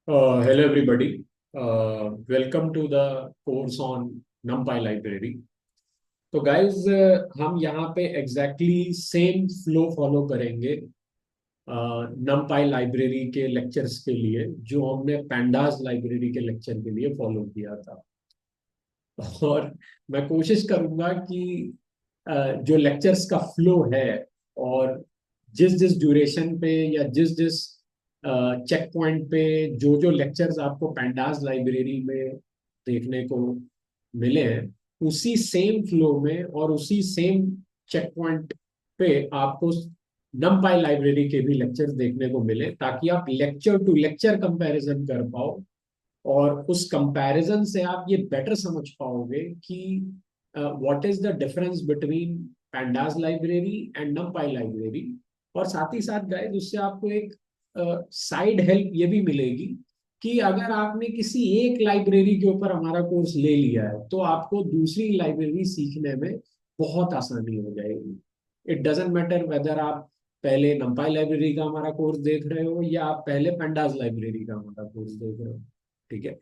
Hello everybody. Welcome to the course on NumPy library. तो guys हम यहाँ पे एग्जैक्टली सेम फ्लो फॉलो करेंगे NumPy लाइब्रेरी के लेक्चर्स के लिए जो हमने pandas लाइब्रेरी के लेक्चर के लिए फॉलो किया था। और मैं कोशिश करूंगा कि जो लेक्चर्स का फ्लो है और जिस जिस ड्यूरेशन पे या जिस जिस चेक पॉइंट पे जो जो लेक्चर्स आपको पैंडास लाइब्रेरी में देखने को मिले हैं, उसी सेम फ्लो में और उसी सेम चेक पॉइंट पे आपको नमपाई लाइब्रेरी के भी लेक्चर्स देखने को मिले, ताकि आप लेक्चर टू लेक्चर कंपैरिजन कर पाओ और उस कंपैरिजन से आप ये बेटर समझ पाओगे कि what is the difference between pandas library and नमपाई library. और साथ ही साथ गाइस उससे आपको एक साइड हेल्प ये भी मिलेगी कि अगर आपने किसी एक लाइब्रेरी के ऊपर हमारा कोर्स ले लिया है तो आपको दूसरी लाइब्रेरी सीखने में बहुत आसानी हो जाएगी। इट डजेंट मैटर वेदर आप पहले नमपाई लाइब्रेरी का हमारा कोर्स देख रहे हो या आप पहले पंडास लाइब्रेरी का हमारा कोर्स देख रहे हो। ठीक है।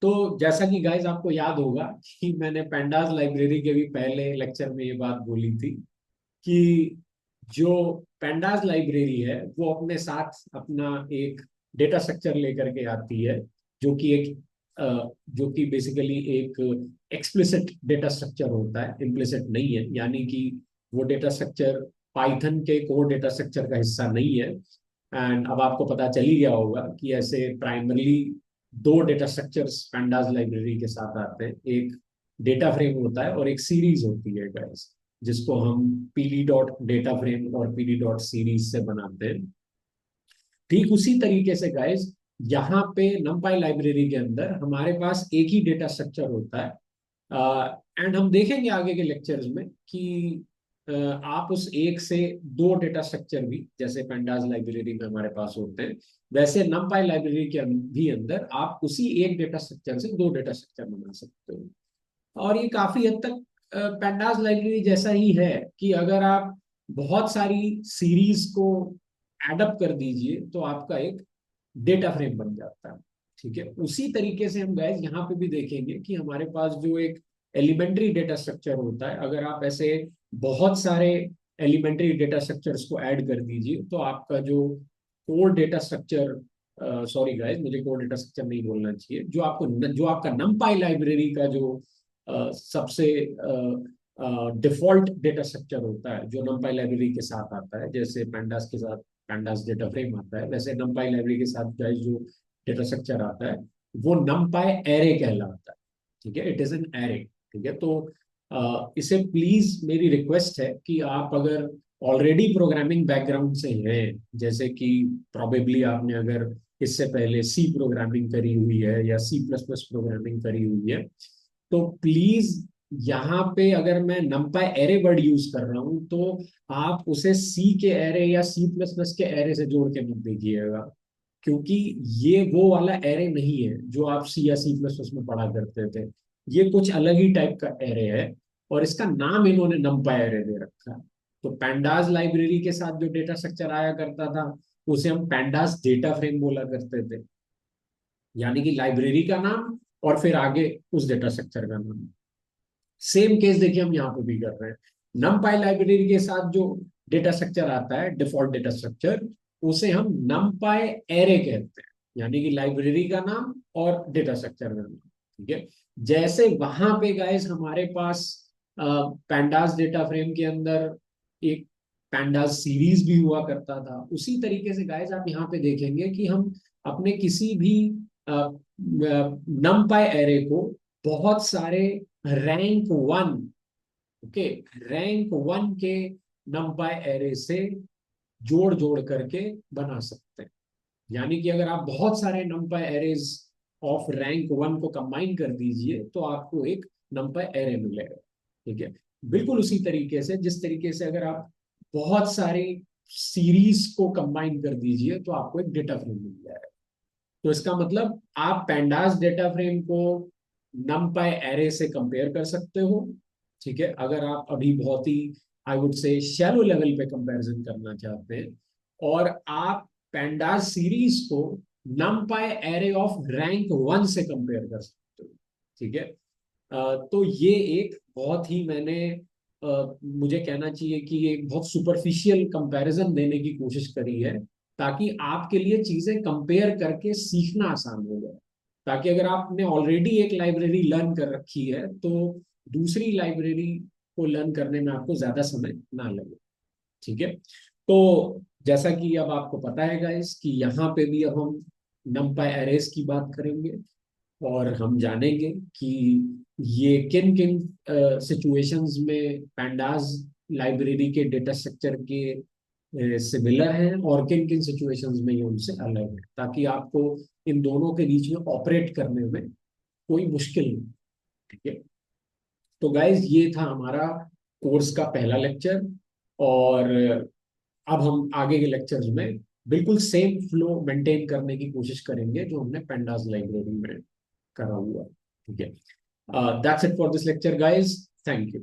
तो जैसा कि गाइज आपको याद होगा कि मैंने पेंडास लाइब्रेरी के भी पहले लेक्चर में ये बात बोली थी कि जो पेंडास लाइब्रेरी है वो अपने साथ अपना एक डेटा स्ट्रक्चर लेकर के आती है, जो कि एक जो कि बेसिकली एक एक्सप्लिसिट डेटा स्ट्रक्चर होता है, इम्प्लिसिट नहीं है। यानी कि वो डेटा स्ट्रक्चर पाइथन के कोर डेटा स्ट्रक्चर का हिस्सा नहीं है। एंड अब आपको पता चल ही गया होगा कि ऐसे प्राइमरली दो डेटा स्ट्रक्चर्स पैंडास लाइब्रेरी के साथ आते हैं। एक डेटा फ्रेम होता है और एक सीरीज होती है गाइस, जिसको हम पीडी डॉट डेटा फ्रेम और पीडी डॉट सीरीज से बनाते हैं। ठीक उसी तरीके से गाइस यहाँ पे नमपाई लाइब्रेरी के अंदर हमारे पास एक ही डेटा स्ट्रक्चर होता है। एंड हम देखेंगे आगे के लेक्चर्स में कि आप उस एक से दो डेटा स्ट्रक्चर भी, जैसे पेंडास लाइब्रेरी में हमारे पास होते हैं, वैसे नमपाई लाइब्रेरी के भी अंदर आप उसी एक डेटा स्ट्रक्चर से दो डेटा स्ट्रक्चर बना सकते हो। और ये काफी हद तक पेंडास लाइब्रेरी जैसा ही है कि अगर आप बहुत सारी सीरीज को एडअप कर दीजिए तो आपका एक डेटा फ्रेम बन जाता है। ठीक है। उसी तरीके से हम गैस यहाँ पे भी देखेंगे कि हमारे पास जो एक एलिमेंट्री डेटा स्ट्रक्चर होता है, अगर आप ऐसे बहुत सारे एलिमेंट्री डेटा स्ट्रक्चर्स को ऐड कर दीजिए तो आपका जो core data structure, sorry guys मुझे कोर डेटा स्ट्रक्चर नहीं बोलना चाहिए, जो आपका नमपाई लाइब्रेरी का जो सबसे डिफॉल्ट डेटा स्ट्रक्चर होता है जो नमपाई लाइब्रेरी के साथ आता है, जैसे पैंडास के साथ पैंडास डेटा फ्रेम आता है, वैसे नमपाई लाइब्रेरी के साथ गाइस जो डेटा स्ट्रक्चर आता है वो नमपाई एरे कहलाता है। ठीक है। It is an array. ठीक है। तो इसे प्लीज मेरी रिक्वेस्ट है कि आप अगर ऑलरेडी प्रोग्रामिंग बैकग्राउंड से हैं, जैसे कि प्रोबेबली आपने अगर इससे पहले सी प्रोग्रामिंग करी हुई है या सी प्लस प्लस प्रोग्रामिंग करी हुई है, तो प्लीज यहाँ पे अगर मैं नमपाई एरे वर्ड यूज कर रहा हूँ तो आप उसे सी के एरे या सी प्लस प्लस के एरे से जोड़ के मत देखिएगा, क्योंकि ये वो वाला एरे नहीं है जो आप सी या सी प्लस प्लस में पढ़ा करते थे। ये कुछ अलग ही टाइप का एरे है और इसका नाम इन्होंने नमपाई एरे दे रखा है। तो पैंडास लाइब्रेरी के साथ जो डेटा स्ट्रक्चर आया करता था उसे हम पैंडास डेटा फ्रेम बोला करते थे, यानी कि लाइब्रेरी का नाम और फिर आगे उस डेटा स्ट्रक्चर का नाम। सेम केस देखिए हम यहाँ पे भी कर रहे हैं। नमपाई लाइब्रेरी के साथ जो डेटा स्ट्रक्चर आता है, डिफॉल्ट डेटा स्ट्रक्चर, उसे हम नमपाई एरे कहते हैं, यानी कि लाइब्रेरी का नाम और डेटा स्ट्रक्चर का नाम। ठीक है। जैसे वहां पे गाइस हमारे पास पैंडास डेटा फ्रेम के अंदर एक पैंडास सीरीज भी हुआ करता था, उसी तरीके से गाइस आप यहाँ पे देखेंगे कि हम अपने किसी भी नमपाई एरे को बहुत सारे rank one, okay, rank one के नंपाई एरे से जोड़ जोड़ करके बना सकते हैं। यानी कि अगर आप बहुत सारे नंपाई एरेज ऑफ रैंक वन को कंबाइन कर दीजिए तो आपको एक नंपाई एरे मिलेगा। ठीक है। बिल्कुल उसी तरीके से जिस तरीके से अगर आप बहुत सारी सीरीज को कंबाइन कर दीजिए तो आपको एक डेटा फ्रेम मिल जाएगा। तो इसका मतलब आप पैंडास डेटा फ्रेम को नमपाई एरे से कंपेयर कर सकते हो। ठीक है। अगर आप अभी बहुत ही I would say shallow level पे कंपैरिजन करना चाहते हैं, और आप पैंडास सीरीज को numpy एरे ऑफ रैंक 1 से कंपेयर कर सकते हो। ठीक है। तो ये एक बहुत ही मुझे कहना चाहिए कि ये बहुत सुपरफिशियल कंपैरिजन देने की कोशिश करी है, ताकि आपके लिए चीजें कंपेयर करके सीखना आसान हो जाए। ताकि अगर आपने ऑलरेडी एक लाइब्रेरी लर्न कर रखी है तो दूसरी लाइब्रेरी को लर्न करने में आपको ज्यादा समय ना लगे। ठीक है। तो जैसा कि अब आपको पता है गाइस कि यहाँ पे भी अब हम नंपाई एरेज की बात करेंगे, और हम जानेंगे कि ये किन किन सिचुएशंस में पैंडाज लाइब्रेरी के डेटा स्ट्रक्चर के सिमिलर हैं, और किन किन सिचुएशंस में ये उनसे अलग है, ताकि आपको इन दोनों के बीच में ऑपरेट करने में कोई मुश्किल नहीं। ठीक है। तो गाइज ये था हमारा कोर्स का पहला लेक्चर, और अब हम आगे के लेक्चर्स में बिल्कुल सेम फ्लो मेंटेन करने की कोशिश करेंगे जो हमने पेंडास लाइब्रेरी में करा हुआ है। ठीक है। That's it for this lecture guys, thank you.